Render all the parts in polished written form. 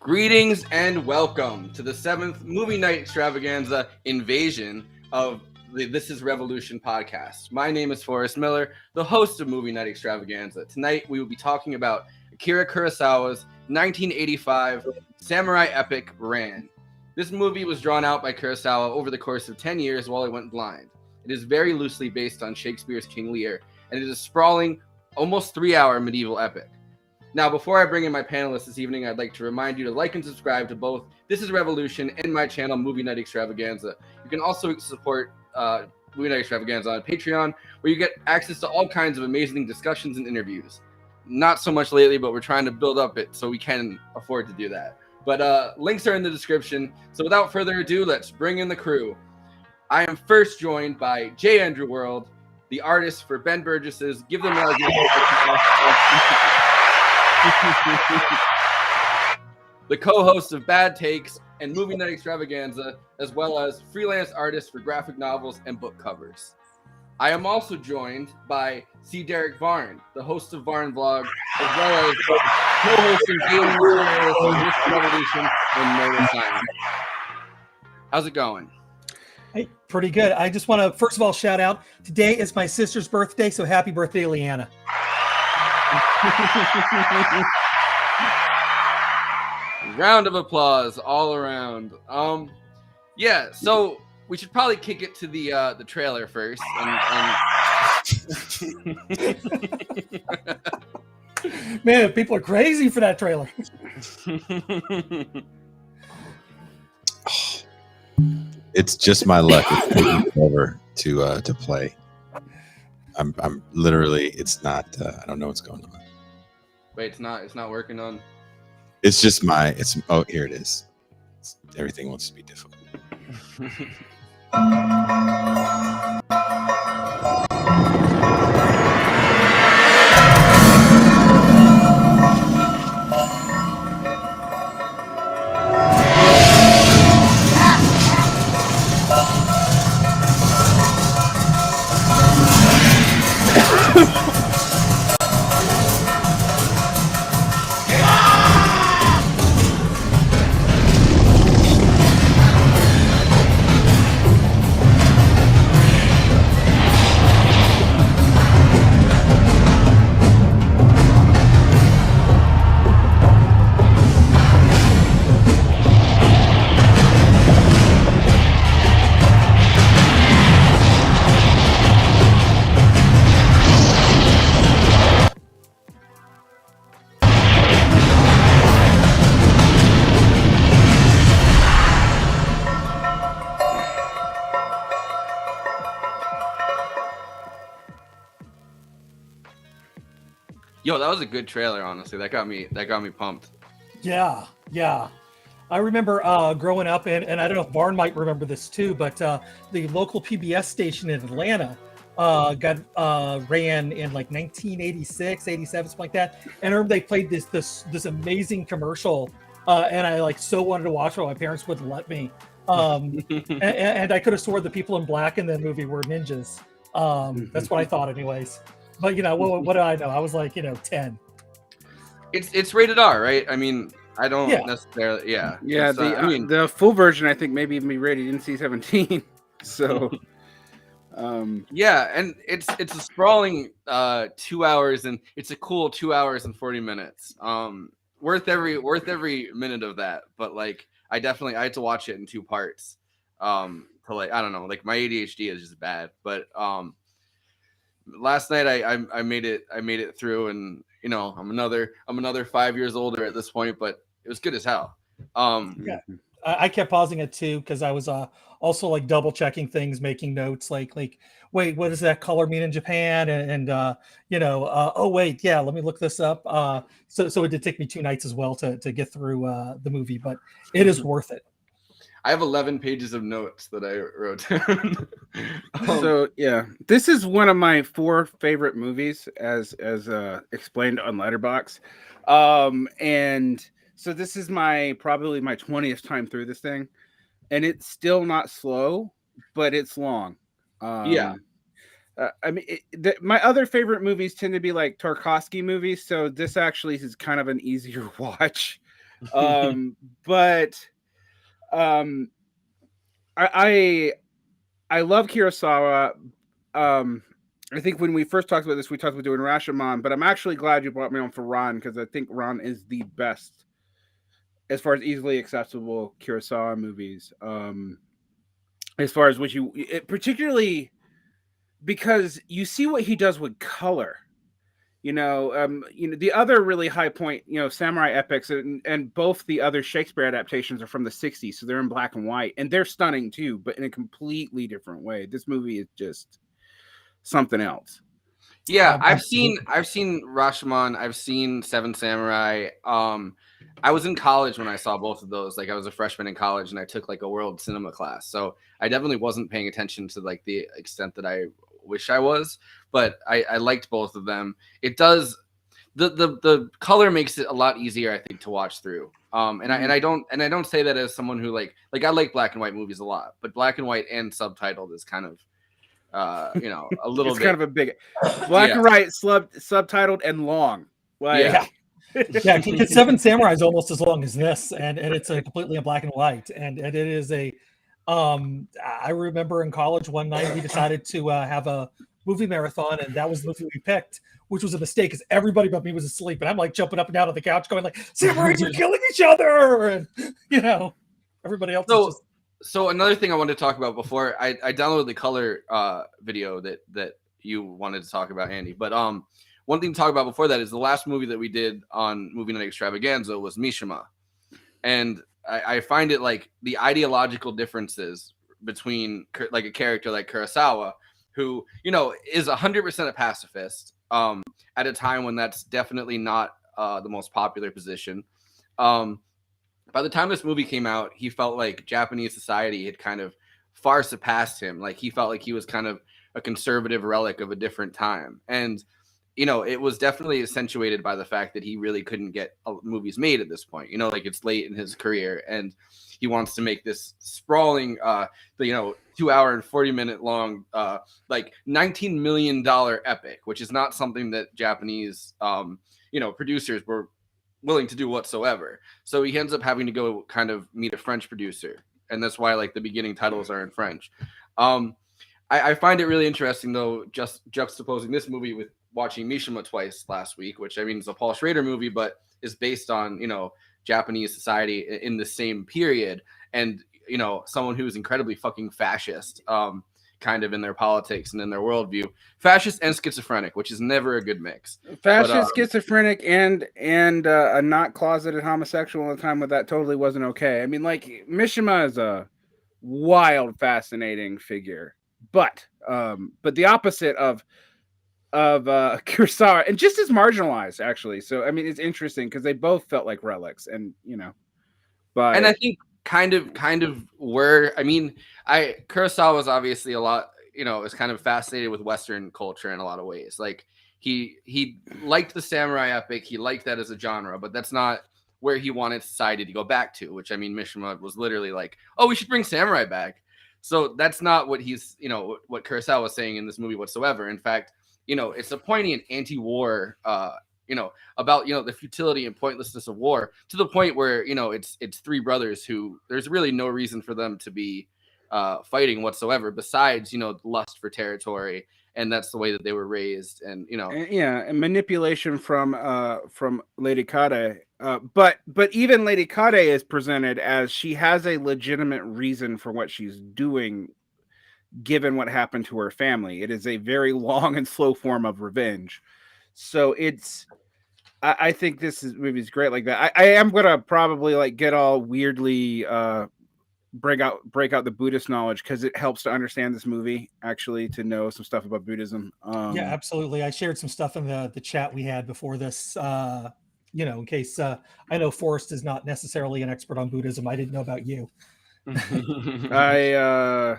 Greetings and welcome to the 7th Movie Night Extravaganza invasion of the This Is Revolution podcast. My name is Forrest Miller, the host of Movie Night Extravaganza. Tonight we will be talking about Akira Kurosawa's 1985 samurai epic Varn. This movie was drawn out by Kurosawa over the course of 10 years while he went blind. It is very loosely based on Shakespeare's King Lear, and it is a sprawling, almost 3-hour medieval epic. Now, before I bring in my panelists this evening, I'd like to remind you to like and subscribe to both This Is Revolution and my channel, Movie Night Extravaganza. You can also support Movie Night Extravaganza on Patreon, where you get access to all kinds of amazing discussions and interviews. Not so much lately, but we're trying to build up it so we can afford to do that. But links are in the description. So without further ado, let's bring in the crew. I am first joined by J. Andrew World, the artist for Ben Burgess's Give Them All. The co-host of Bad Takes and Movie Night Extravaganza, as well as freelance artist for graphic novels and book covers. I am also joined by C. Derek Varn, the host of VarnVlog, as well as co-hosting Daily This Revolution and Murder Science. How's it going? Hey, pretty good. I just want to, first of all, shout out. Today is my sister's birthday, so happy birthday, Leanna. Round of applause all around. Yeah, so we should probably kick it to the trailer first. Man, people are crazy for that trailer. It's just my luck. It's taking forever to play. I'm literally. It's not. I don't know what's going on. Wait, it's not working on. It's just my. It's. Oh, here it is. Everything wants to be difficult. Yo, that was a good trailer, honestly. That got me pumped. Yeah. I remember growing up, and I don't know if Varn might remember this too, but the local PBS station in Atlanta ran in like 1986, 87, something like that. And I remember they played this amazing commercial, and I like so wanted to watch it. My parents wouldn't let me. And I could have swore the people in black in that movie were ninjas. That's what I thought, anyways. But what do I know? I was like 10. It's rated R, right? I mean, I don't Yeah. necessarily. Yeah. Yeah, It's, I mean, the full version I think maybe even be rated NC-17. So, yeah, and it's a sprawling 2 hours, and it's a cool 2 hours and 40 minutes. Worth every minute of that. But like, I had to watch it in 2 parts. To like, I don't know, like my ADHD is just bad. But last night I made it through, and you know I'm another 5 years older at this point, but it was good as hell. Yeah. I kept pausing it too because I was also like double checking things, making notes. Like, wait, what does that color mean in Japan? And oh wait, yeah, let me look this up. So it did take me 2 nights as well to get through the movie, but it is worth it. I have 11 pages of notes that I wrote down. So yeah, this is one of my 4 favorite movies as explained on Letterboxd. And so this is probably my 20th time through this thing, and it's still not slow, but it's long. Yeah. I mean, my other favorite movies tend to be like Tarkovsky movies, so this actually is kind of an easier watch. But I love Kurosawa. I think when we first talked about this, we talked about doing Rashomon, but I'm actually glad you brought me on for Ron, because I think Ron is the best as far as easily accessible Kurosawa movies. As far as particularly because you see what he does with color. The other really high point, samurai epics, and both the other Shakespeare adaptations are from the 60s, so they're in black and white, and they're stunning too, but in a completely different way. This movie is just something else. Yeah, I've seen Rashomon, I've seen Seven Samurai. I was in college when I saw both of those. Like I was a freshman in college, and I took like a world cinema class, so I definitely wasn't paying attention to like the extent that I wish I was, but I liked both of them. It does the color makes it a lot easier, I think, to watch through. And I don't say that as someone who like I like black and white movies a lot, but black and white and subtitled is kind of a little it's bit kind of a big black and white subtitled and long. Yeah, because Seven Samurai is almost as long as this, and it's completely in black and white, and it is a. I remember in college one night we decided to have a movie marathon, and that was the movie we picked, which was a mistake because everybody but me was asleep, and I'm like jumping up and down on the couch, going like, "Samurais are killing each other," and everybody else. So another thing I wanted to talk about before I downloaded the color video that you wanted to talk about, Andy, but one thing to talk about before that is the last movie that we did on Movie Night Extravaganza was Mishima, and I find it like the ideological differences between like a character like Kurosawa, who is 100% a pacifist at a time when that's definitely not the most popular position. By the time this movie came out, he felt like Japanese society had kind of far surpassed him. Like he felt like he was kind of a conservative relic of a different time. And, it was definitely accentuated by the fact that he really couldn't get movies made at this point. Like it's late in his career, and he wants to make this sprawling, 2 hour and 40 minute long, like $19 million epic, which is not something that Japanese, producers were willing to do whatsoever. So he ends up having to go kind of meet a French producer, and that's why like the beginning titles are in French. I find it really interesting though, just juxtaposing this movie with watching Mishima twice last week, which I mean is a Paul Schrader movie, but is based on Japanese society in the same period, and someone who is incredibly fucking fascist, kind of in their politics and in their worldview, fascist and schizophrenic, which is never a good mix. Fascist, schizophrenic, and a not closeted homosexual at the time, that totally wasn't okay. I mean, like Mishima is a wild, fascinating figure, but the opposite of Kurosawa, and just as marginalized actually. So I mean, it's interesting because they both felt like relics, and but and I think kind of were. I mean, Kurosawa was obviously a lot. Is kind of fascinated with Western culture in a lot of ways. Like he liked the samurai epic. He liked that as a genre, but that's not where he wanted society to go back to. Which I mean, Mishima was literally like, "Oh, we should bring samurai back." So that's not what he's what Kurosawa was saying in this movie whatsoever. In fact, it's a poignant anti-war about the futility and pointlessness of war, to the point where it's three brothers who there's really no reason for them to be fighting whatsoever, besides lust for territory, and that's the way that they were raised, and and manipulation from Lady Kade. But even Lady Kade is presented as she has a legitimate reason for what she's doing, given what happened to her family. It is a very long and slow form of revenge. So I think this movie is great like that. I am gonna probably get all weirdly break out the Buddhist knowledge, because it helps to understand this movie, actually, to know some stuff about Buddhism. Yeah, absolutely. I shared some stuff in the chat we had before this, in case I know Forrest is not necessarily an expert on Buddhism. I didn't know about you. I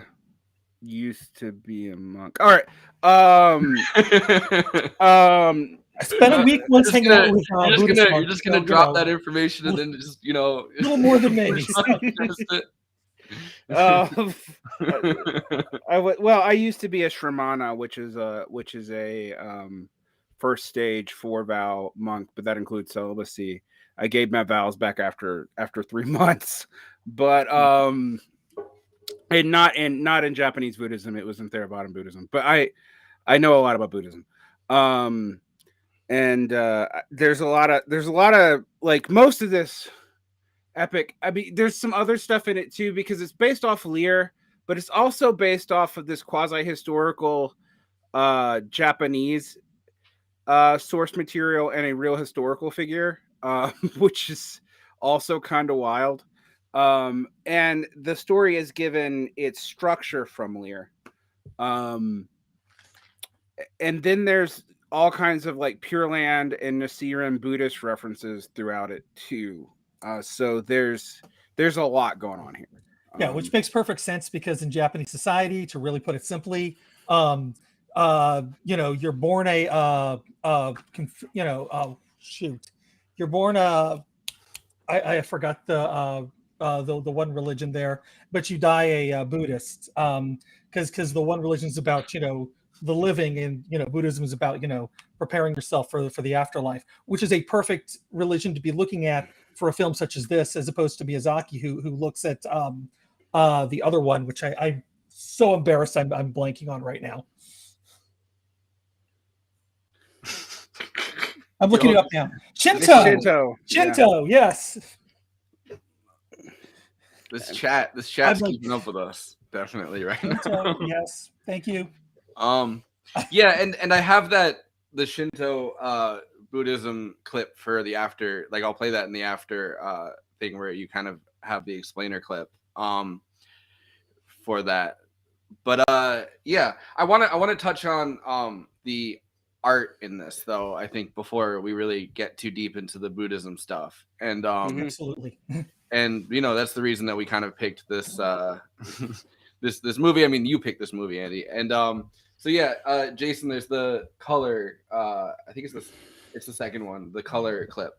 used to be a monk. All right. I spent a week once hanging out with you're just gonna drop that information and then just a little more than me. I used to be a Shramana, which is a first stage 4-vow monk, but that includes celibacy. I gave my vows back after 3 months, but and not in Japanese Buddhism. It was in Theravada Buddhism, but I know a lot about Buddhism. And there's a lot of most of this epic. I mean, there's some other stuff in it too, because it's based off Lear, but it's also based off of this quasi-historical Japanese source material and a real historical figure, which is also kind of wild. And the story is given its structure from Lear. And then there's all kinds of Pure Land and Nichiren Buddhist references throughout it too. So there's a lot going on here. Yeah, which makes perfect sense, because in Japanese society, to really put it simply, you're born you're born I forgot the one religion there, but you die a Buddhist, because the one religion is about the living, and Buddhism is about preparing yourself for the afterlife, which is a perfect religion to be looking at for a film such as this, as opposed to Miyazaki, who looks at the other one, which I'm so embarrassed I'm blanking on right now. I'm looking it up now. Shinto, yeah. Yes. This chat's keeping up with us, definitely, right now. Yes, thank you. Yeah, and I have the Shinto Buddhism clip for the after. I'll play that in the after thing, where you kind of have the explainer clip for that. But yeah, I want to touch on the art in this, though, I think, before we really get too deep into the Buddhism stuff. And absolutely. And that's the reason that we kind of picked this this movie. I mean, you picked this movie, Andy. And so yeah, Jason, there's the color. I think it's the second one, the color clip.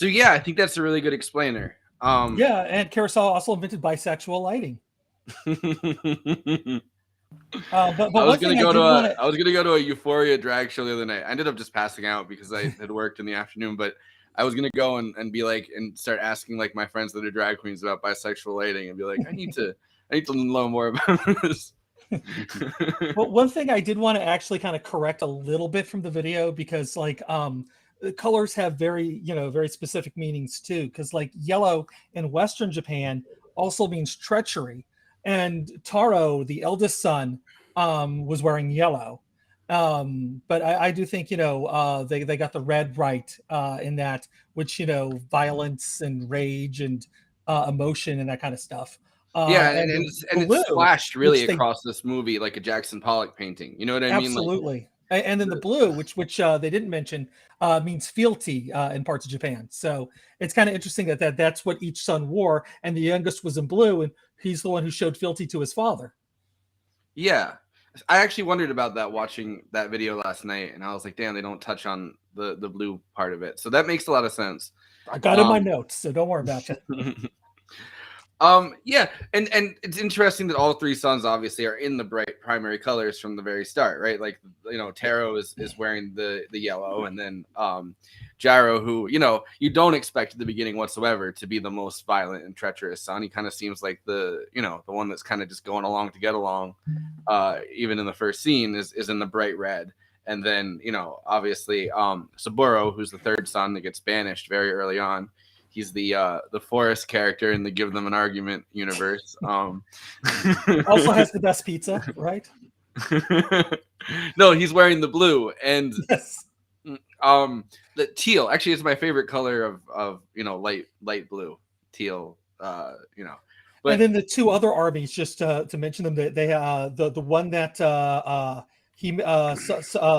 So yeah, I think that's a really good explainer. Yeah, and Kurosawa also invented bisexual lighting. But I was one gonna thing I go to did want a to I was gonna go to a Euphoria drag show the other night. I ended up just passing out because I had worked in the afternoon, but I was gonna go and be like and start asking like my friends that are drag queens about bisexual lighting and be like, I need to know more about this. Well, one thing I did want to actually kind of correct a little bit from the video because like the colors have very specific meanings too. Because like yellow in Western Japan also means treachery, and Taro, the eldest son, was wearing yellow. But I do think they got the red right in that, which violence and rage and emotion and that kind of stuff. Yeah, And the and it's blue, splashed really which they across this movie like a Jackson Pollock painting. You know what I mean? Like absolutely. And then the blue, which they didn't mention, means fealty in parts of Japan. So it's kind of interesting that's what each son wore, and the youngest was in blue, and he's the one who showed fealty to his father. yeah. I actually wondered about that watching that video last night, and I was like, damn, they don't touch on the blue part of it. So that makes a lot of sense. I got in my notes, so don't worry about it. Yeah, and it's interesting that all three sons obviously are in the bright primary colors from the very start, right? Like Taro is wearing the yellow, and then Gyro, who you don't expect at the beginning whatsoever to be the most violent and treacherous son. He kind of seems like the one that's kind of just going along to get along. Even in the first scene is in the bright red. And then obviously Saburo, who's the third son that gets banished very early on. He's the Forrest character in the Give Them an Argument universe. Also has the best pizza, right? No, he's wearing the blue, and yes. The teal actually is my favorite color of light blue teal. But, and then the two other armies, just to mention them, they the one that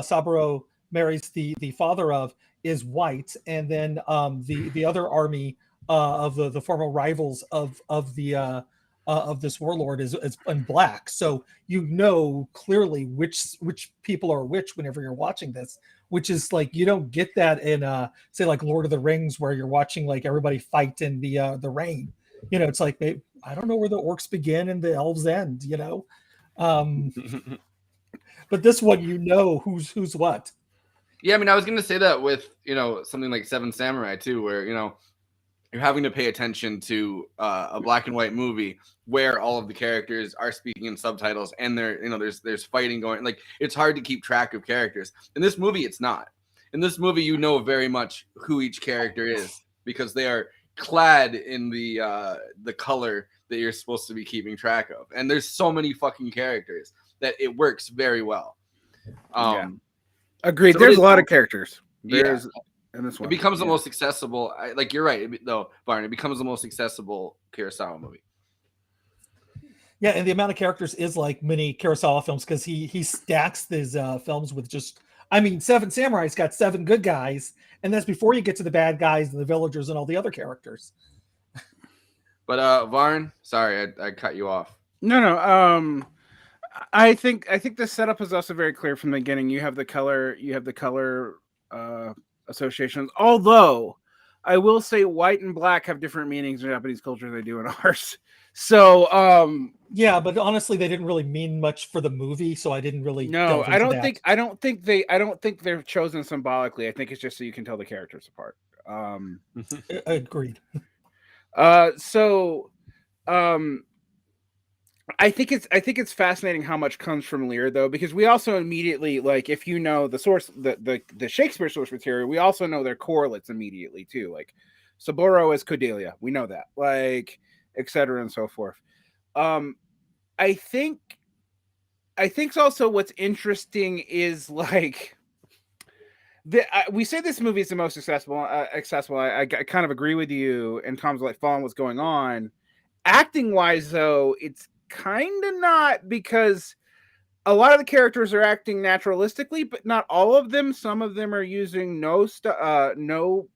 Saburo marries the father of is white, and then the other army of the former rivals of this warlord is in black. So clearly which people are which whenever you're watching this, which is like you don't get that in say like Lord of the Rings where you're watching like everybody fight in the rain. It's like I don't know where the orcs begin and the elves end. But this one who's what. Yeah, I mean, I was going to say that with, something like Seven Samurai too, where, you're having to pay attention to a black and white movie where all of the characters are speaking in subtitles and there's fighting going. Like, it's hard to keep track of characters. In this movie, it's not. In this movie, very much who each character is because they are clad in the color that you're supposed to be keeping track of. And there's so many fucking characters that it works very well. Yeah. Agreed. So there's a lot of characters. There's in this one. It becomes the most accessible. Like you're right, though, Varn. It becomes the most accessible Kurosawa movie. Yeah, and the amount of characters is like many Kurosawa films because he stacks these films with just. I mean, Seven Samurai's got 7 good guys, and that's before you get to the bad guys and the villagers and all the other characters. But Varn, sorry, I cut you off. No. I think the setup is also very clear from the beginning. You have the color associations. Although I will say white and black have different meanings in Japanese culture than they do in ours. So yeah, but honestly, they didn't really mean much for the movie, so I didn't really. No, I don't think they're chosen symbolically. I think it's just so you can tell the characters apart. Agreed. I think it's fascinating how much comes from Lear though, because we also immediately, like, if you know the source, the Shakespeare source material, we also know their correlates immediately too. Like Saburo is Cordelia, we know that, like, etc. and so forth. I think also what's interesting is like we say this movie is the most accessible. I kind of agree with you, and Tom's like following what's going on. Acting wise, though, it's kind of not, because a lot of the characters are acting naturalistically, but not all of them. Some of them are using no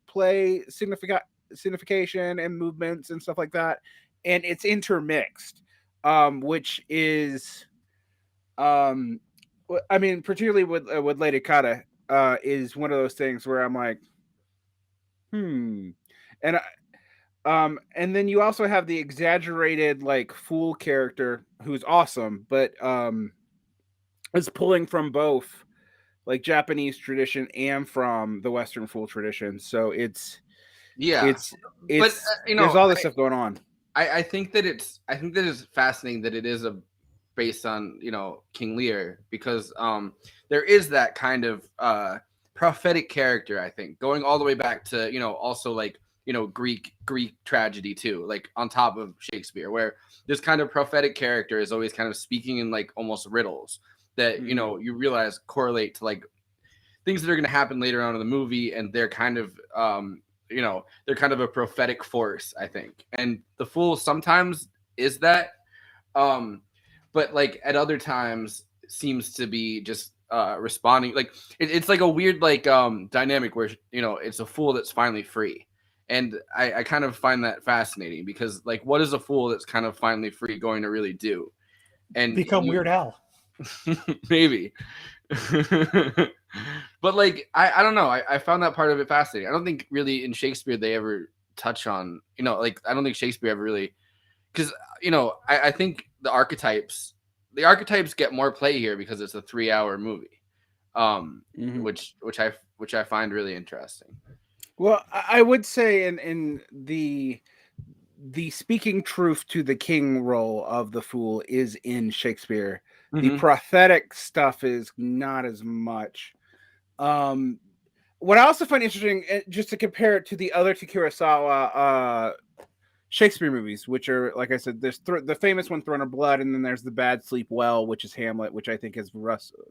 play signification and movements and stuff like that, and it's intermixed, which is, I mean, particularly with Lady Kata, is one of those things where I'm like, And then you also have the exaggerated like fool character who's awesome, but is pulling from both like Japanese tradition and from the Western fool tradition. So it's but there's all this stuff going on. I think that it's fascinating that it is based on King Lear, because there is that kind of prophetic character, I think, going all the way back to also like Greek tragedy too, like on top of Shakespeare, where this kind of prophetic character is always kind of speaking in like almost riddles that you realize correlate to like things that are going to happen later on in the movie, and they're kind of they're kind of a prophetic force, I think. And the fool sometimes is that, but like at other times seems to be just responding like it's like a weird like dynamic where it's a fool that's finally free. And I kind of find that fascinating, because like what is a fool that's kind of finally free going to really do? And become Weird Al. Maybe. But like I don't know, I found that part of it fascinating. I don't think really in Shakespeare they ever touch on like I don't think Shakespeare ever really, because I think the archetypes get more play here because it's a 3-hour movie, which I find really interesting. Well, I would say in the speaking truth to the king role of the fool is in Shakespeare. The prophetic stuff is not as much. What I also find interesting, just to compare it to the other two Kurosawa Shakespeare movies, which are, like I said, there's the famous one, Throne of Blood, and then there's The Bad Sleep Well, which is Hamlet, which I think is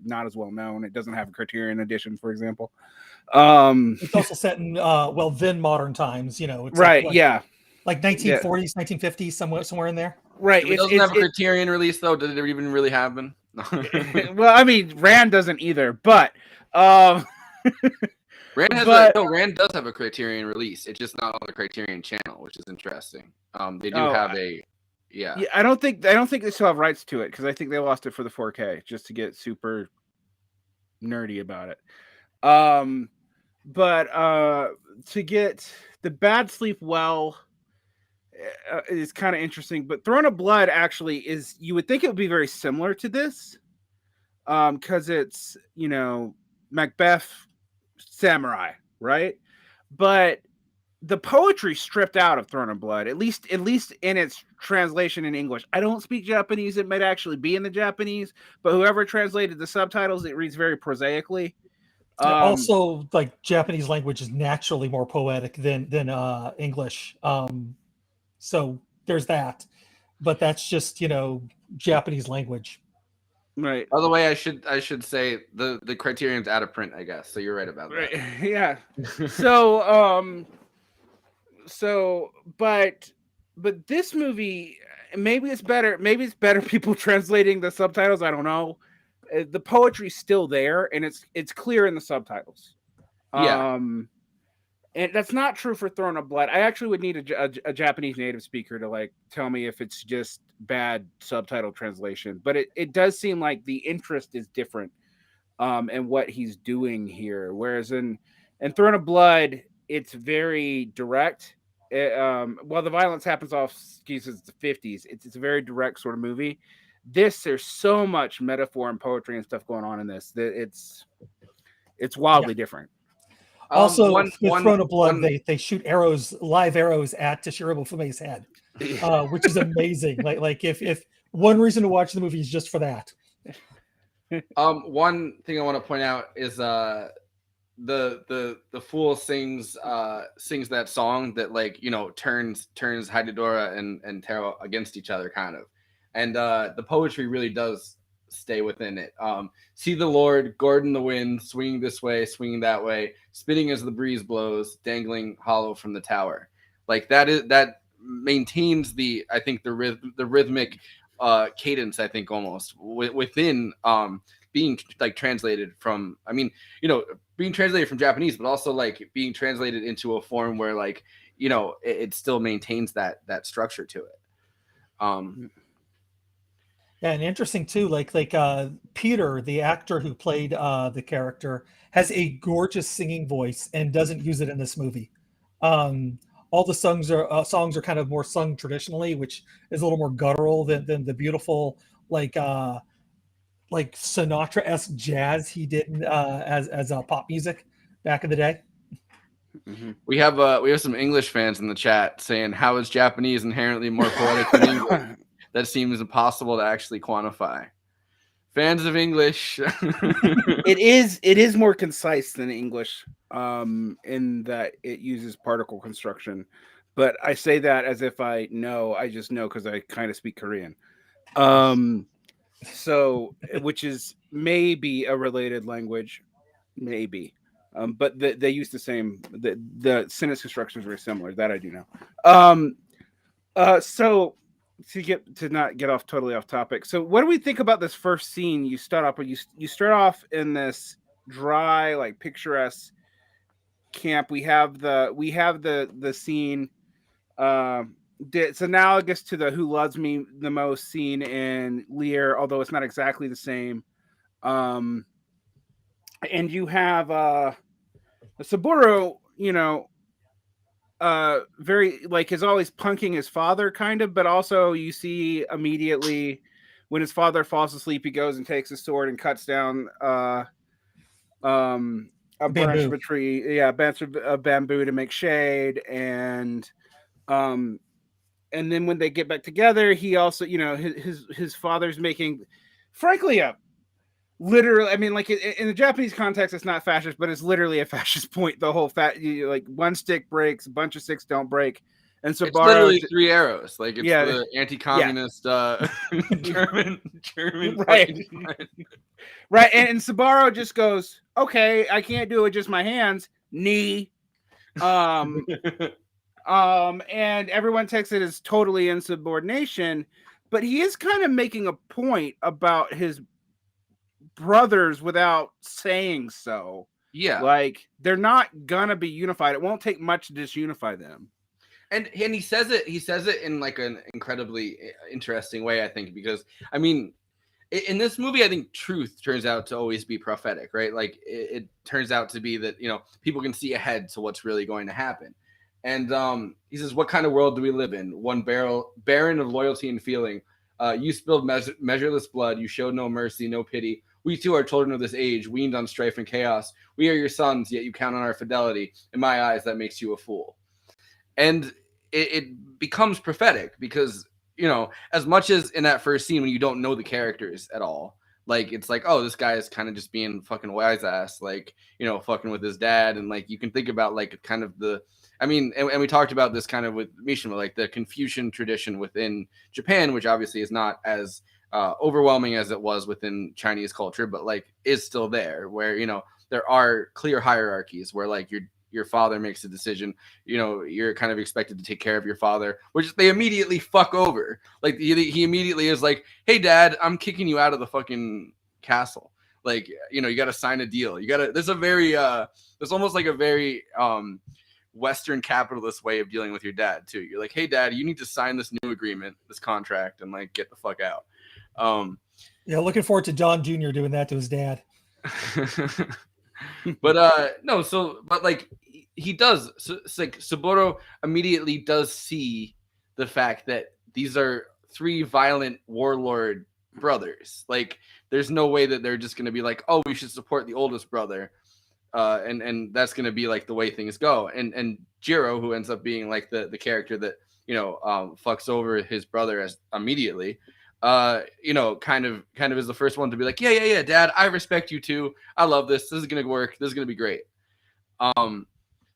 not as well known. It doesn't have a Criterion edition, for example. It's also set in then modern times. It's right? like 1940s, 1950s, somewhere in there. Right. It doesn't have a Criterion release, though. Did it even really happen? Well, I mean, Rand doesn't either, but Rand does have a Criterion release. It's just not on the Criterion channel, which is interesting. They do have a I don't think they still have rights to it, because I think they lost it for the 4K, just to get super nerdy about it. But to get The Bad Sleep Well is kind of interesting, but Throne of Blood actually is, you would think it would be very similar to this, because it's Macbeth samurai, right? But the poetry stripped out of Throne of Blood, at least in its translation in English. I don't speak Japanese. It might actually be in the Japanese, but whoever translated the subtitles, it reads very prosaically. Also, like Japanese language is naturally more poetic than English. So there's that, but that's just Japanese language. Right. By the way, I should say the Criterion's out of print, I guess. So you're right about that. Right. Yeah. But this movie, maybe it's better. Maybe it's better people translating the subtitles. I don't know. The poetry's still there, and it's clear in the subtitles. Yeah. And that's not true for Throne of Blood. I actually would need a Japanese native speaker to like tell me if it's just bad subtitle translation. But it does seem like the interest is different in what he's doing here. Whereas in Throne of Blood, it's very direct. While the violence happens off excuses the 50s, it's a very direct sort of movie. There's so much metaphor and poetry and stuff going on in this that it's wildly different. Also, with Throne of Blood, they shoot live arrows at Toshiro Mifume's head, which is amazing. like if one reason to watch the movie is just for that. One thing I want to point out is the fool sings that song that like turns Hidedora and Taro against each other, kind of, and the poetry really does stay within it. See the Lord, Gordon the wind, swinging this way, swinging that way, spinning as the breeze blows, dangling hollow from the tower. Like that maintains the rhythmic cadence, I think, almost within being like translated from, being translated from Japanese, but also like being translated into a form where like, it still maintains that structure to it. Yeah, and interesting too, like Peter, the actor who played the character, has a gorgeous singing voice and doesn't use it in this movie. all the songs are kind of more sung traditionally, which is a little more guttural than the beautiful like Sinatra-esque jazz he did as pop music back in the day. Mm-hmm. We have some English fans in the chat saying, "How is Japanese inherently more poetic than English? That seems impossible to actually quantify." Fans of English, it is more concise than English, in that it uses particle construction. But I say that as if I know. I just know because I kind of speak Korean. So which is maybe a related language, maybe. But they use the same. The sentence construction is very similar. That I do know. So to not get totally off topic. So what do we think about this first scene? You start off in this dry, like picturesque camp. We have the scene. It's analogous to the "Who Loves Me the Most" scene in Lear, although it's not exactly the same. And you have Saburo, very like is always punking his father kind of, but also you see immediately when his father falls asleep, he goes and takes his sword and cuts down a branch of a tree, branch of bamboo to make shade. And then when they get back together, he also, his father's making, frankly, literally, I mean, like in the Japanese context, it's not fascist, but it's literally a fascist point. The whole like one stick breaks, a bunch of sticks don't break, and so it's literally 3 arrows. Like it's the anti-communist German right, right. And Saburo just goes, "Okay, I can't do it, just my hands, knee." And everyone takes it as totally insubordination, but he is kind of making a point about his brothers without saying so. Yeah, like they're not gonna be unified. It won't take much to disunify them. And he says it in like an incredibly interesting way, I think, because I mean, in this movie, I think truth turns out to always be prophetic, right? Like it turns out to be that people can see ahead to what's really going to happen. And he says, "What kind of world do we live in? One barren of loyalty and feeling. You spilled measureless blood. You showed no mercy, no pity. We too are children of this age, weaned on strife and chaos. We are your sons, yet you count on our fidelity. In my eyes, that makes you a fool." And it becomes prophetic because, as much as in that first scene when you don't know the characters at all, like it's like, oh, this guy is kind of just being fucking wise ass, like, fucking with his dad. And like you can think about like kind of and we talked about this kind of with Mishima, like the Confucian tradition within Japan, which obviously is not as overwhelming as it was within Chinese culture, but like is still there, where there are clear hierarchies where like your father makes a decision, you're kind of expected to take care of your father, which they immediately fuck over. Like he immediately is like, "Hey dad, I'm kicking you out of the fucking castle. Like, you got to sign a deal. There's almost like a very Western capitalist way of dealing with your dad too. You're like, "Hey dad, you need to sign this new agreement, this contract, and like get the fuck out." Looking forward to John Jr. doing that to his dad. But like he does. So it's like Saburo immediately does see the fact that these are 3 violent warlord brothers. Like there's no way that they're just going to be like, "Oh, we should support the oldest brother." And that's going to be like the way things go. And Jiro, who ends up being like the character that, fucks over his brother as immediately, kind of is the first one to be like, yeah, dad, I respect you too. I love this. This is going to work. This is going to be great.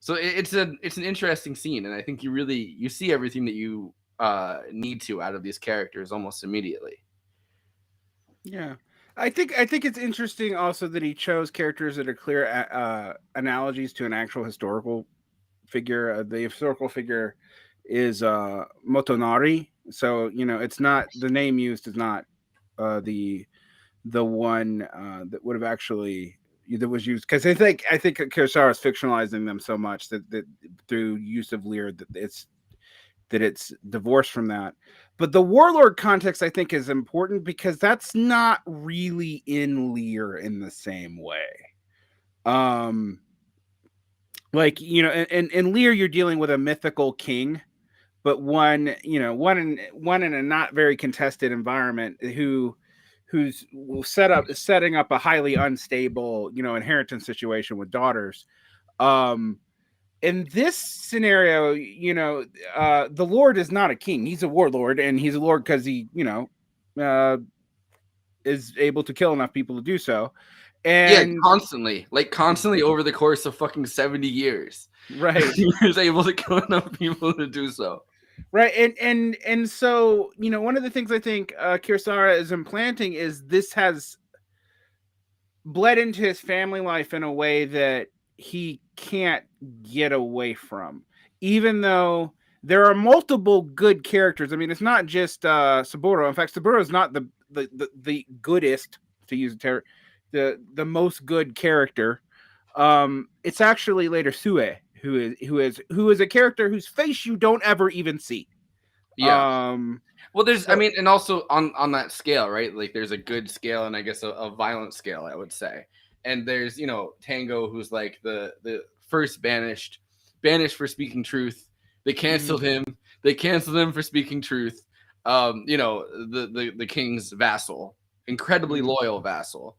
So it's an interesting scene. And I think you see everything that you need to out of these characters almost immediately. Yeah. I think it's interesting also that he chose characters that are clear analogies to an actual historical figure. The historical figure is Motonari, so it's not, the name used is not the one that would have actually that was used, because I think Kurosawa is fictionalizing them so much that through use of Lear that it's divorced from that. But the warlord context, I think, is important because that's not really in Lear in the same way. like, you know, in Lear, you're dealing with a mythical king, but one in a not very contested environment who's setting up a highly unstable, you know, inheritance situation with daughters. In this scenario, you know, the Lord is not a king; he's a warlord, and he's a lord because he, you know, is able to kill enough people to do so. And constantly over the course of fucking 70 years. right, He was able to kill enough people to do so. right, and so, you know, one of the things I think Kurosawa is implanting is this has bled into his family life in a way that he can't get away from, even though there are multiple good characters. I mean, it's not just Saburo. In fact, Saburo is not the goodest, to use the most good character. It's actually later Sue, who is a character whose face you don't ever even see. Yeah. Well, I mean, and also on that scale, right? Like, there's a good scale and I guess a violent scale, I would say. And there's, you know, Tango, who's like the first banished for speaking truth. They canceled him. They canceled him for speaking truth. You know, the king's vassal, incredibly loyal vassal.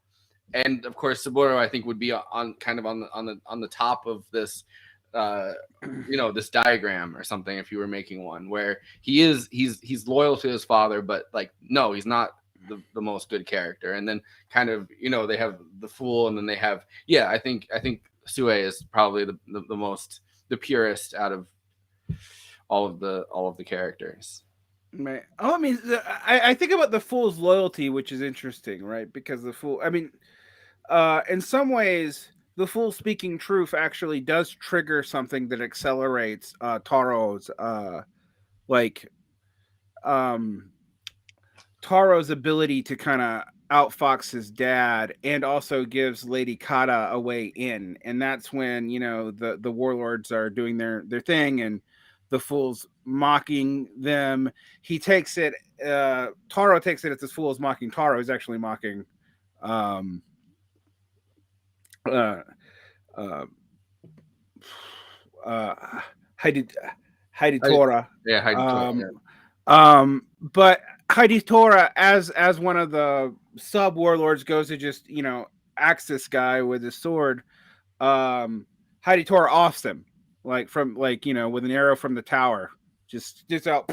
And of course, Saburo, I think, would be on the top of this, you know, this diagram or something, if you were making one, where he's loyal to his father, but like, no, he's not the most good character. And then kind of, you know, they have the fool, and then they have, yeah, I think Sue is probably the purest out of all of the characters. Right. Oh, I mean, I think about the fool's loyalty, which is interesting, right? Because the fool, I mean, in some ways, the fool speaking truth actually does trigger something that accelerates Taro's Taro's ability to kind of outfox his dad, and also gives Lady Kata a way in. And that's when, you know, the warlords are doing their thing, and the fool's mocking them. He takes it, Taro takes it as this fool is mocking Taro. He's actually mocking Heidi Tora. Yeah, Heidi Tora. But Heidi Tora, as one of the sub warlords, goes to just, you know, axe this guy with his sword. Heidi Tora offs him, like, from, like, you know, with an arrow from the tower, just out,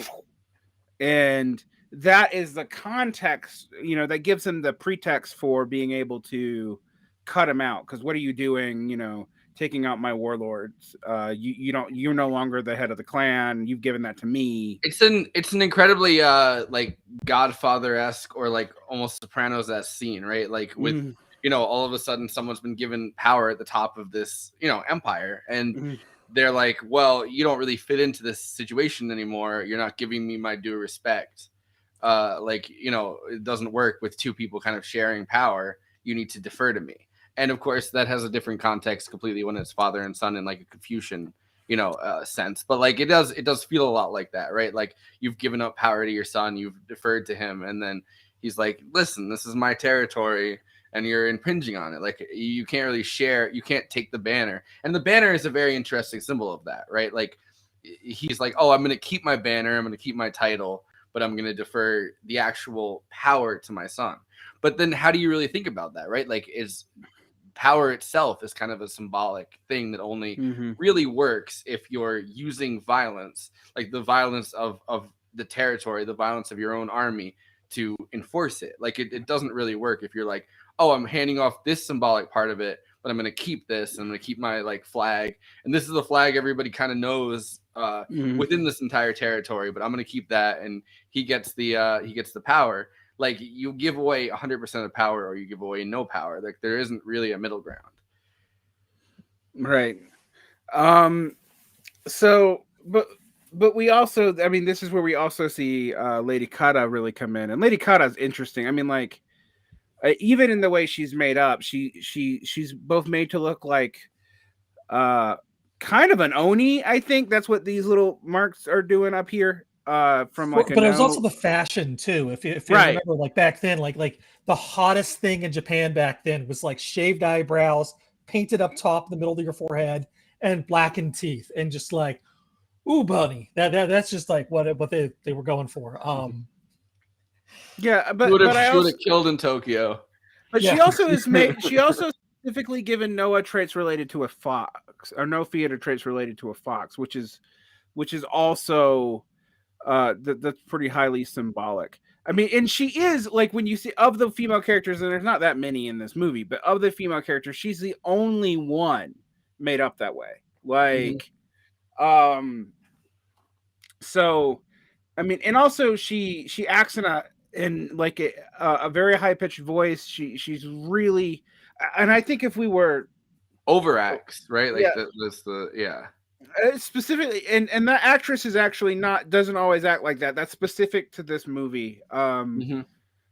and that is the context, you know, that gives him the pretext for being able to cut him out. Because what are you doing, you know, taking out my warlords? You're no longer the head of the clan. You've given that to me. It's an incredibly like Godfather-esque, or like almost Sopranos-esque scene, right? Like, with you know, all of a sudden someone's been given power at the top of this, you know, empire, and they're like, well, you don't really fit into this situation anymore. You're not giving me my due respect. Like, you know, it doesn't work with two people kind of sharing power. You need to defer to me. And of course, that has a different context completely when it's father and son in like a Confucian, you know, sense. But like, it does feel a lot like that, right? Like, you've given up power to your son, you've deferred to him, and then he's like, listen, this is my territory, and you're impinging on it. Like, you can't really share, you can't take the banner. And the banner is a very interesting symbol of that, right? Like, he's like, oh, I'm going to keep my banner, I'm going to keep my title, but I'm going to defer the actual power to my son. But then how do you really think about that, right? Like, is power itself is kind of a symbolic thing that only really works if you're using violence, like the violence of the territory, the violence of your own army, to enforce it. Like, it doesn't really work if you're like, oh, I'm handing off this symbolic part of it, but I'm going to keep this, and I'm going to keep my like flag, and this is the flag everybody kind of knows within this entire territory, but I'm going to keep that, and he gets the power. Like, you give away 100% of power, or you give away no power. Like, there isn't really a middle ground. Right. So, but we also, I mean, this is where we also see Lady Kata really come in, and Lady Kata is interesting. I mean, like, even in the way she's made up, she's both made to look like kind of an oni. I think that's what these little marks are doing up here. From like, but it was also the fashion too. If you remember, like back then, like the hottest thing in Japan back then was like shaved eyebrows, painted up top in the middle of your forehead, and blackened teeth, and just like, ooh, bunny. That's just like what they were going for. Yeah, She would but I have also killed in Tokyo. but Yeah. she also is made. She also specifically given Noah traits related to a fox, or no theater traits related to a fox, which is also that's pretty highly symbolic. I mean, and she is like, when you see of the female characters, and there's not that many in this movie, but of the female characters, she's the only one made up that way. Like, so I mean, and also she acts in like a very high pitched voice. She's really, and I think if we were Overacts, right? Like yeah, that's the yeah. specifically, and that actress is actually doesn't always act like that. That's specific to this movie.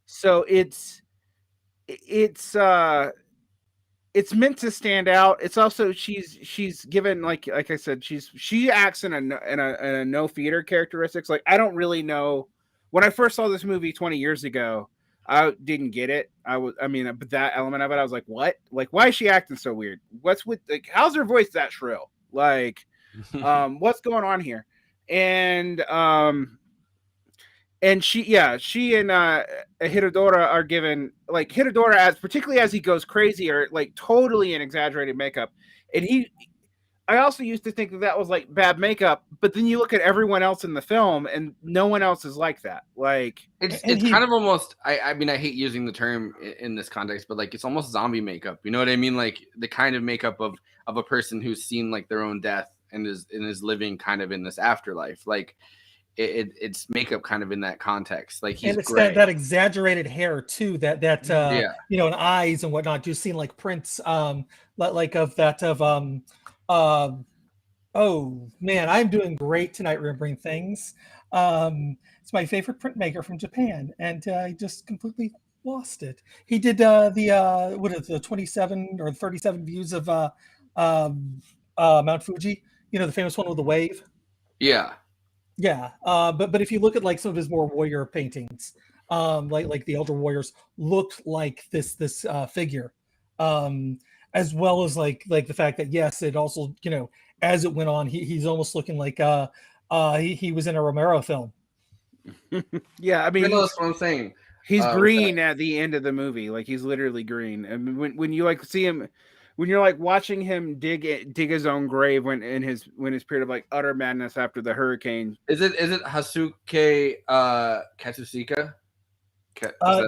So it's meant to stand out. It's also she's given, like I said, she acts in a no theater characteristics. Like, I don't really know. When I first saw this movie 20 years ago, I didn't get it. But that element of it, I was like, what? Like, why is she acting so weird? What's with, like, how's her voice that shrill? Like, what's going on here? And she and Hitodora are given, like, Hitodora, as particularly as he goes crazy, or like totally in exaggerated makeup. And I also used to think that was like bad makeup, but then you look at everyone else in the film and no one else is like that. Like, it's kind of almost, I mean, I hate using the term in this context, but like, it's almost zombie makeup. You know what I mean? Like, the kind of makeup of a person who's seen like their own death and is living kind of in this afterlife. Like, it's makeup kind of in that context. Like, he's, and it's gray. that exaggerated hair too, that you know, and eyes and whatnot. You've seen like prints like of that of oh man, I'm doing great tonight remembering things. It's my favorite printmaker from Japan, and I just completely lost it. He did what is the 27 or 37 views of Mount Fuji, you know, the famous one with the wave. Yeah. Yeah, but if you look at like some of his more warrior paintings, like the Elder Warriors looked like this figure, as well as like the fact that, yes, it also, you know, as it went on, he's almost looking like he was in a Romero film. yeah, I mean, that's what I'm saying. He's green at the end of the movie. Like, he's literally green. I mean, when you like see him, when you're like watching him dig his own grave when his period of like utter madness after the hurricane. Is it Hasuke Katsushika?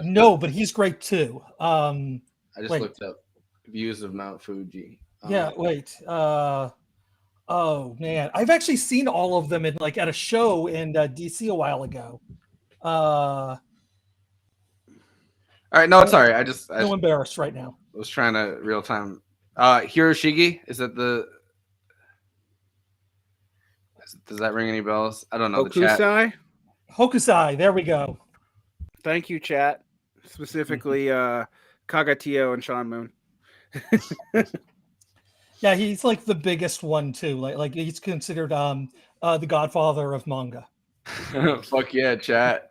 No, but he's great too. I just looked up views of Mount Fuji. Yeah, wait. Oh man, I've actually seen all of them in like at a show in DC a while ago. All right, no, it's all right. I feel embarrassed right now. was trying to real time. Hiroshige, is that the? Does that ring any bells? I don't know. Hokusai? The chat. Hokusai, there we go. Thank you, chat. Specifically, Kagatio and Sean Moon. Yeah, he's like the biggest one too. Like he's considered the godfather of manga. Fuck yeah, chat.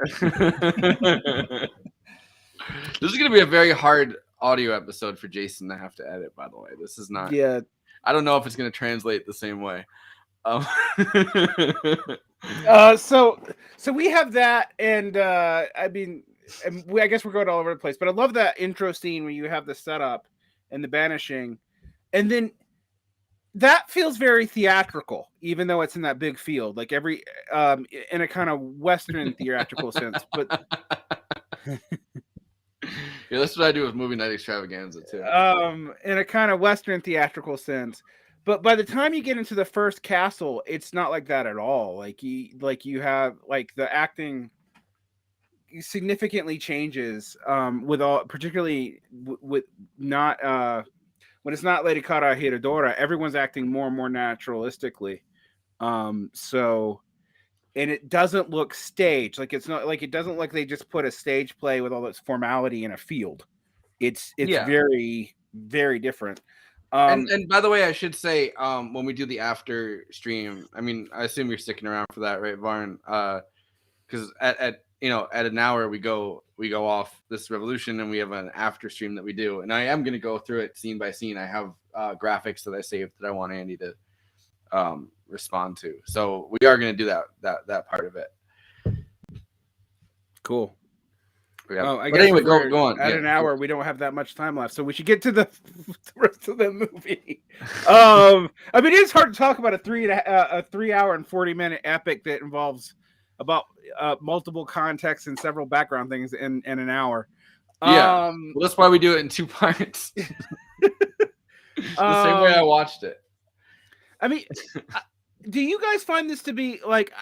This is gonna be a very hard audio episode for Jason to have to edit, by the way. This is not. Yeah. I don't know if it's gonna translate the same way. So we have that, and I mean, I guess we're going all over the place, but I love that intro scene where you have the setup and the banishing, and then that feels very theatrical, even though it's in that big field, like every in a kind of Western theatrical sense. But yeah, that's what I do with Movie Night Extravaganza too. In a kind of Western theatrical sense. But by the time you get into the first castle, it's not like that at all. Like you have like the acting significantly changes with all, particularly with not when it's not Lady Kara Hitodora, everyone's acting more and more naturalistically. So, and it doesn't look staged. Like, it's not like, it doesn't look like they just put a stage play with all this formality in a field. It's very, very different. And by the way, I should say, when we do the after stream, I mean, I assume you're sticking around for that, right, Varn? Because at an hour we go off this revolution, and we have an after stream that we do, and I am going to go through it scene by scene. I have graphics that I saved that I want Andy respond to. So we are going to do that part of it. Cool. Yeah. Oh, I but guess anyway, if we're go on. At Yeah. an hour, we don't have that much time left, so we should get to the rest of the movie. I mean, it's hard to talk about a 3 hour and 40-minute epic that involves about multiple contexts and several background things in an hour. Yeah. Well, that's why we do it in 2 parts. The same way I watched it. I mean, do you guys find this to be like?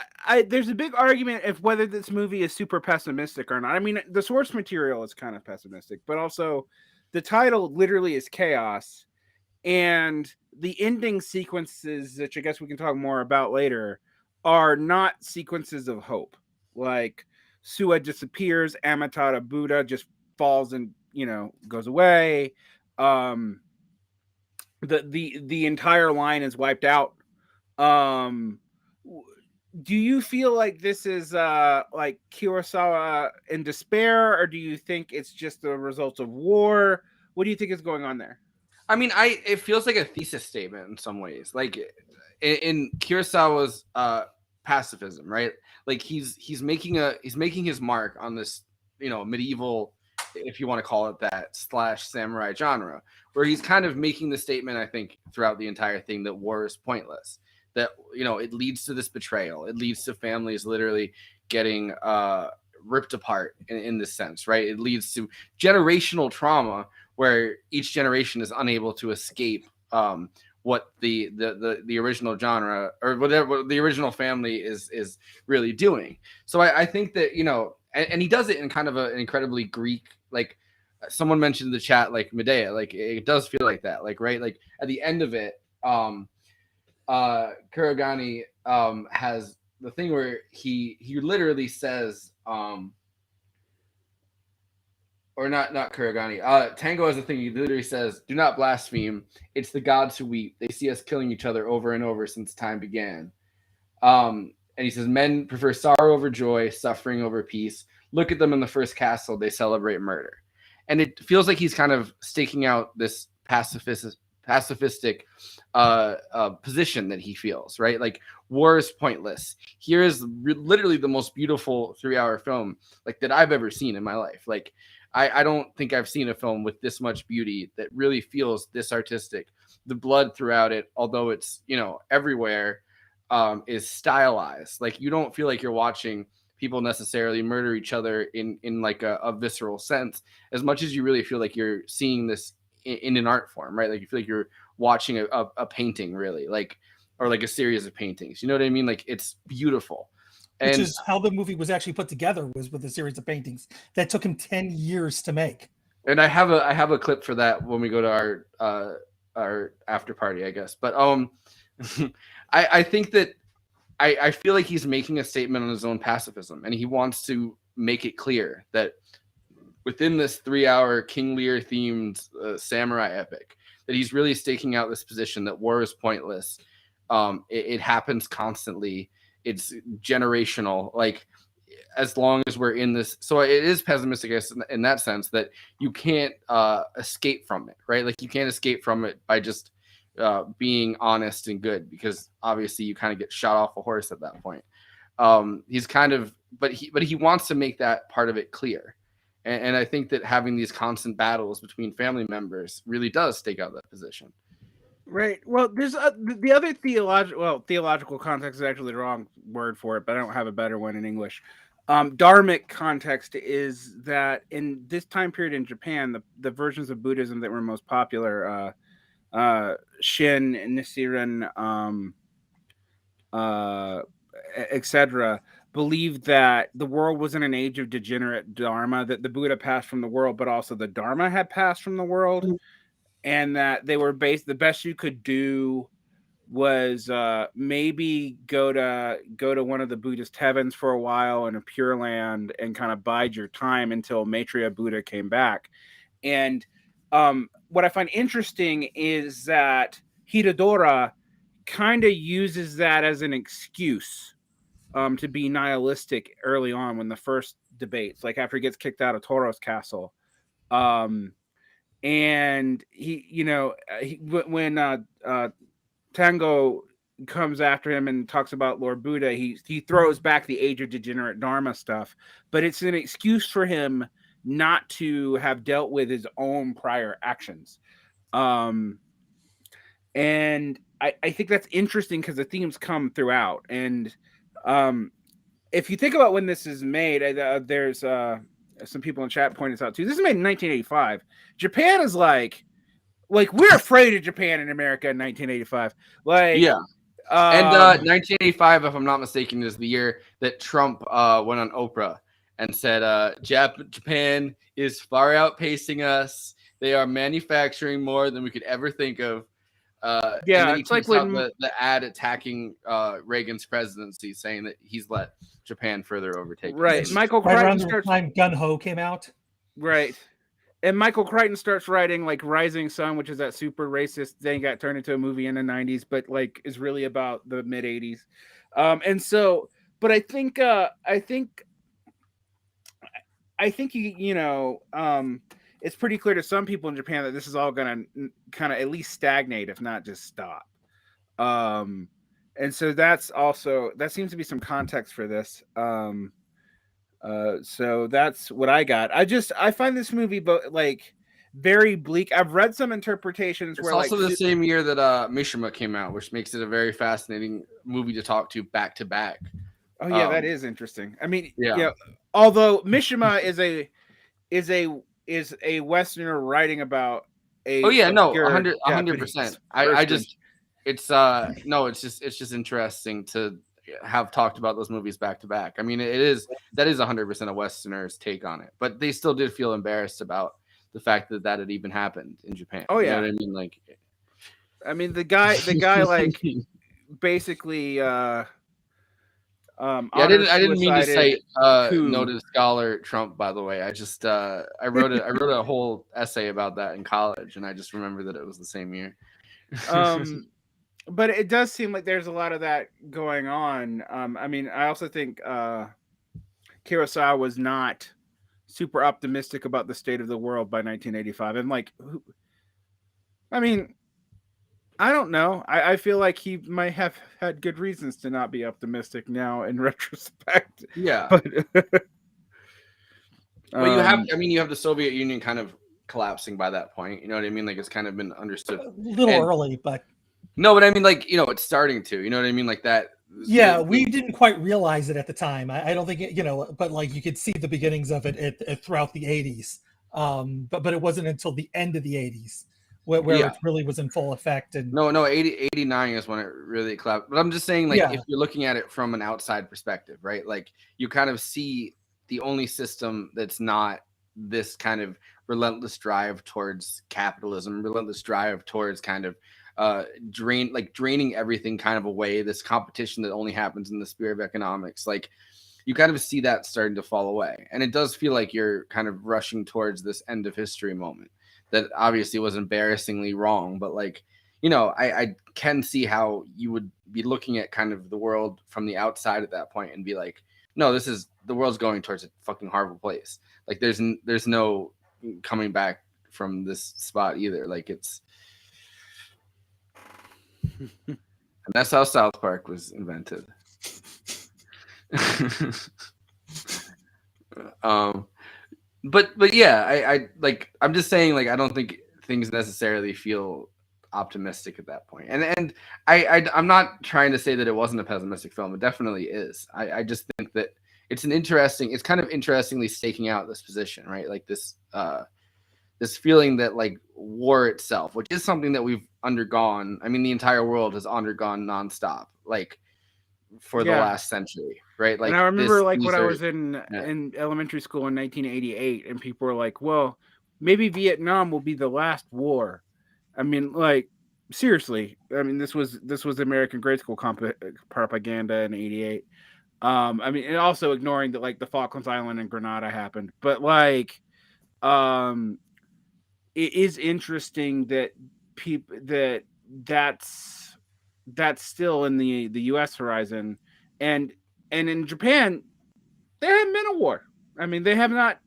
There's a big argument of whether this movie is super pessimistic or not. I mean, the source material is kind of pessimistic, but also the title literally is chaos, and the ending sequences, which I guess we can talk more about later, are not sequences of hope. Like Sua disappears, Amitada Buddha just falls and goes away. The entire line is wiped out. Do you feel like this is like Kurosawa in despair, or do you think it's just the result of war? What do you think is going on there? I mean, it feels like a thesis statement in some ways, like in Kurosawa's pacifism, right? Like he's making his mark on this, medieval, if you want to call it that, / samurai genre, where he's kind of making the statement, I think, throughout the entire thing, that war is pointless, that it leads to this betrayal, it leads to families literally getting ripped apart in this sense, right? It leads to generational trauma where each generation is unable to escape what the original genre or whatever the original family is really doing. So I think that and he does it in kind of an incredibly Greek, like someone mentioned in the chat, like Medea, like it does feel like that, like, right, like at the end of it, Kurogane has the thing where he literally says, or not Kurogane, Tango has a thing, he literally says, "Do not blaspheme. It's the gods who weep. They see us killing each other over and over since time began." And he says, "Men prefer sorrow over joy, suffering over peace. Look at them in the first castle. They celebrate murder." And it feels like he's kind of staking out this pacifistic position that he feels, right? Like war is pointless. Here is literally the most beautiful 3-hour film like that I've ever seen in my life. Like I don't think I've seen a film with this much beauty that really feels this artistic. The blood throughout it, although it's everywhere, is stylized. Like you don't feel like you're watching people necessarily murder each other in like a visceral sense, as much as you really feel like you're seeing this in an art form, right? Like you feel like you're watching a painting, really, like, or like a series of paintings. You know what I mean? Like it's beautiful. Which is how the movie was actually put together, was with a series of paintings that took him 10 years to make. And I have a clip for that when we go to our after party, I guess. But I think that I feel like he's making a statement on his own pacifism, and he wants to make it clear that within this 3-hour King Lear themed samurai epic, that he's really staking out this position that war is pointless. It happens constantly. It's generational. Like as long as we're in this, so it is pessimistic in that sense, that you can't escape from it, right? Like you can't escape from it by just being honest and good, because obviously you kind of get shot off a horse at that point. He's kind of, but he wants to make that part of it clear. And I think that having these constant battles between family members really does stake out that position. Right. Well, there's the other theological context is actually the wrong word for it, but I don't have a better one in English. Dharmic context is that in this time period in Japan, the versions of Buddhism that were most popular, Shin, Nichiren, etc., believed that the world was in an age of degenerate dharma, that the Buddha passed from the world, but also the dharma had passed from the world, and that they were the best you could do was maybe go to one of the Buddhist heavens for a while in a Pure Land and kind of bide your time until Maitreya Buddha came back. And what I find interesting is that Hidodora kind of uses that as an excuse to be nihilistic early on when the first debates, like after he gets kicked out of Toro's castle. And he, when Tango comes after him and talks about Lord Buddha, he throws back the age of degenerate Dharma stuff, but it's an excuse for him not to have dealt with his own prior actions. And I think that's interesting because the themes come throughout. And if you think about when this is made, there's some people in chat pointed this out too. This is made in 1985. Japan is like we're afraid of Japan in America in 1985. Yeah. And 1985, if I'm not mistaken, is the year that Trump went on Oprah and said, Japan is far outpacing us. They are manufacturing more than we could ever think of. Yeah, it's like when the ad attacking Reagan's presidency, saying that he's let Japan further overtake. Right, Michael right around Crichton the time Gun Ho came out. Right, and Michael Crichton starts writing like Rising Sun, which is that super racist thing got turned into a movie in the 90s, but like is really about the mid 80s. And so, but I think it's pretty clear to some people in Japan that this is all going to kind of at least stagnate, if not just stop. And so that seems to be some context for this. So that's what I got. I find this movie like very bleak. I've read some interpretations it's where also like the same year that Mishima came out, which makes it a very fascinating movie to talk to back to back. Oh yeah, that is interesting. I mean, yeah. Although Mishima is a Westerner writing about a 100%. I just it's just interesting to have talked about those movies back to back. I mean, that is 100% a Westerner's take on it, but they still did feel embarrassed about the fact that had even happened in Japan. Oh yeah, you know what I mean? Like, I mean the guy like basically. I didn't mean to cite noted scholar Trump, by the way. I just I wrote a whole essay about that in college, and I just remember that it was the same year. But it does seem like there's a lot of that going on. I mean, I also think Kurosawa was not super optimistic about the state of the world by 1985. And like, I mean, I don't know. I feel like he might have had good reasons to not be optimistic now in retrospect. Yeah. But you have the Soviet Union kind of collapsing by that point. You know what I mean? Like it's kind of been understood. A little early, but no, but I mean, like, it's starting to. You know what I mean? Like that. Yeah, we didn't quite realize it at the time. I don't think but like you could see the beginnings of it throughout the 80s. But it wasn't until the end of the 80s where it really was in full effect. And no 89 is when it really collapsed. But I'm just saying, like, if you're looking at it from an outside perspective, right? Like you kind of see the only system that's not this kind of relentless drive towards capitalism, relentless drive towards kind of draining everything kind of away, this competition that only happens in the sphere of economics. Like you kind of see that starting to fall away, and it does feel like you're kind of rushing towards this end of history moment that obviously was embarrassingly wrong, but like, I can see how you would be looking at kind of the world from the outside at that point and be like, no, the world's going towards a fucking horrible place. Like there's no coming back from this spot either. Like it's and that's how South Park was invented. But yeah, I'm just saying, like, I don't think things necessarily feel optimistic at that point. And I'm not trying to say that it wasn't a pessimistic film. It definitely is. I just think that it's kind of interestingly staking out this position, right? Like this feeling that like war itself, which is something that we've undergone. I mean, the entire world has undergone nonstop, like for the last century, right? Like, and I remember when I was in elementary school in 1988, and people were like, "Well, maybe Vietnam will be the last war." I mean, like seriously. I mean, this was American grade school propaganda in '88. I mean, and also ignoring that like the Falklands Island and Grenada happened, but like, it is interesting that that's still in the U.S. horizon, and in Japan, there haven't been a war. I mean, they have not.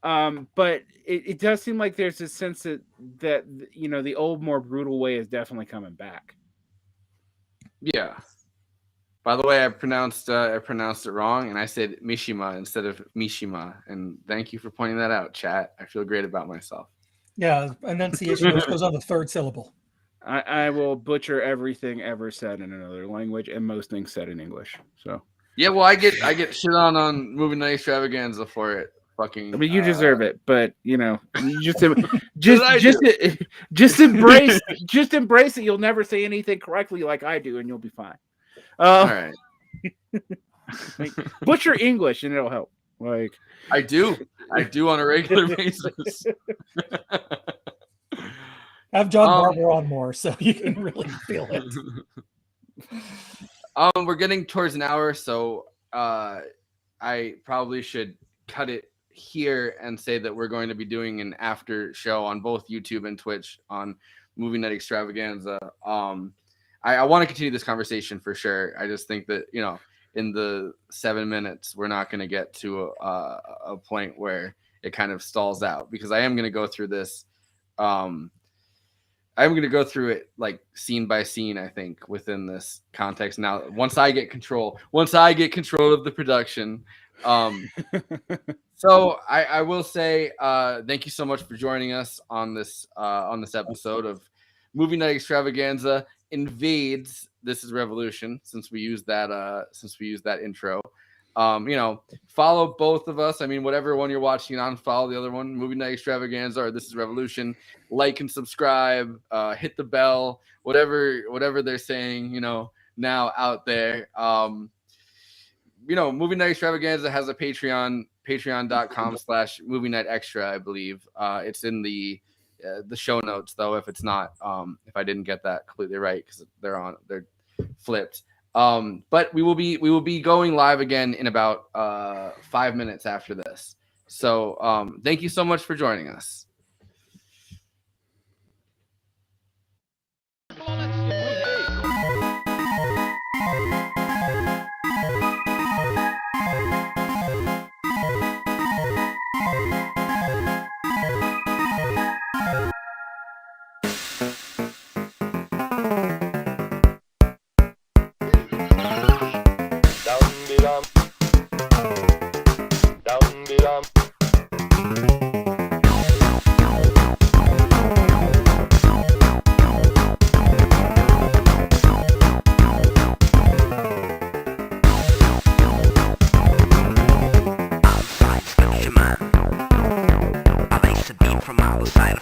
But it does seem like there's a sense that you know, the old, more brutal way is definitely coming back. Yeah. By the way, I pronounced it wrong, and I said Mishima instead of Mishima. And thank you for pointing that out, chat. I feel great about myself. Yeah, enunciation always goes on the third syllable. I will butcher everything ever said in another language, and most things said in English. So yeah, well, I get shit on Movie Night Extravaganza for it. Fucking. I mean, you deserve it, but you know, you just embrace it. You'll never say anything correctly like I do, and you'll be fine. All right. Like, butcher English, and it'll help. Like I do on a regular basis. Have John Barber on more so you can really feel it. We're getting towards an hour, so I probably should cut it here and say that we're going to be doing an after show on both YouTube and Twitch on Movie Night Extravaganza. I want to continue this conversation for sure. I just think that, you know, in the 7 minutes, we're not going to get to a point where it kind of stalls out, because I am going to go through this. I'm going to go through it like scene by scene, I think, within this context. Now, once I get control of the production. So I will say thank you so much for joining us on this episode of Movie Night Extravaganza Invades This Is Revolution, since we used that intro. You know, follow both of us. I mean, whatever one you're watching on, follow the other one, Movie Night Extravaganza or This Is Revolution. Like and subscribe, hit the bell, whatever they're saying, you know, now out there. You know, Movie Night Extravaganza has a Patreon, patreon.com/Movie Night Extra, I believe. It's in the show notes, though, if it's not, if I didn't get that completely right, because they're flipped. But we will be going live again in about 5 minutes after this. So thank you so much for joining us. I like to beat from outside.